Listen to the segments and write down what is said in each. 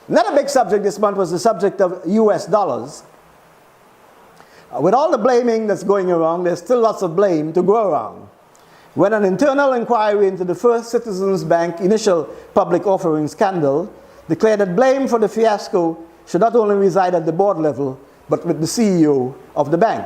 Another big subject this month was the subject of US dollars. With all the blaming that's going around, there's still lots of blame to go around. When an internal inquiry into the First Citizens Bank initial public offering scandal declared that blame for the fiasco should not only reside at the board level, but with the CEO of the bank.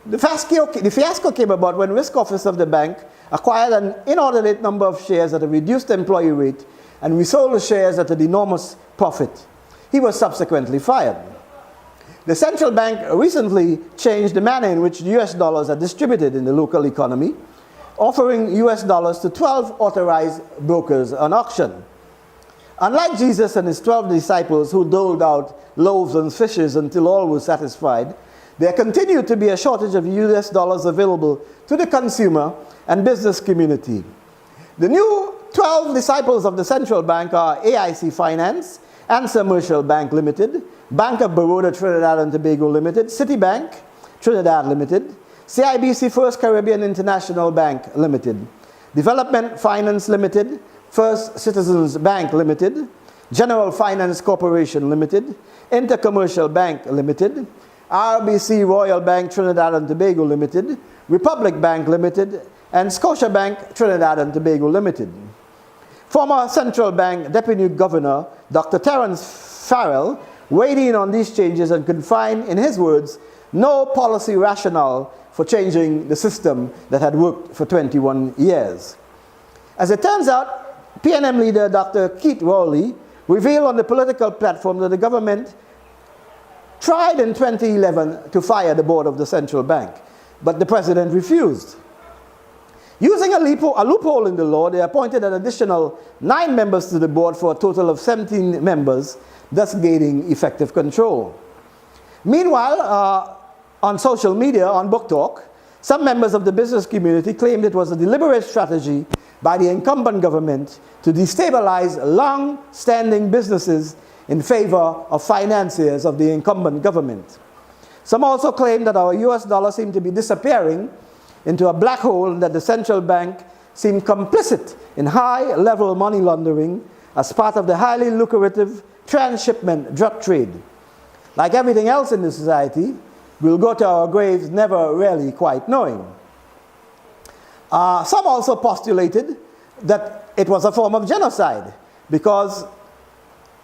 The fiasco came about when risk office of the bank acquired an inordinate number of shares at a reduced employee rate and resold the shares at an enormous profit. He was subsequently fired. The central bank recently changed the manner in which US dollars are distributed in the local economy, offering US dollars to 12 authorized brokers on auction. Unlike Jesus and his 12 disciples who doled out loaves and fishes until all were satisfied, there continued to be a shortage of US dollars available to the consumer and business community. The new 12 disciples of the central bank are AIC Finance, Answer Commercial Bank Limited, Bank of Baroda Trinidad and Tobago Limited, Citibank Trinidad Limited, CIBC First Caribbean International Bank Limited, Development Finance Limited, First Citizens Bank Limited, General Finance Corporation Limited, Intercommercial Bank Limited, RBC Royal Bank Trinidad and Tobago Limited, Republic Bank Limited, and Scotiabank Trinidad and Tobago Limited. Former Central Bank Deputy Governor Dr. Terence Farrell weighed in on these changes and could find, in his words, no policy rationale for changing the system that had worked for 21 years. As it turns out, PNM leader Dr. Keith Rowley revealed on the political platform that the government tried in 2011 to fire the board of the central bank, but the president refused. Using a loophole in the law, they appointed an additional 9 members to the board for a total of 17 members, thus gaining effective control. Meanwhile, on social media, on Book Talk, some members of the business community claimed it was a deliberate strategy by the incumbent government to destabilize long-standing businesses in favor of financiers of the incumbent government. Some also claimed that our US dollar seemed to be disappearing into a black hole and that the central bank seemed complicit in high-level money laundering as part of the highly lucrative transshipment drug trade. Like everything else in the society, we'll go to our graves never really quite knowing. Some also postulated that it was a form of genocide because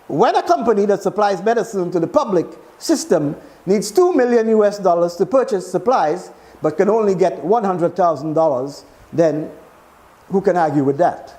when a company that supplies medicine to the public system needs $2 million US to purchase supplies but can only get $100,000, then who can argue with that?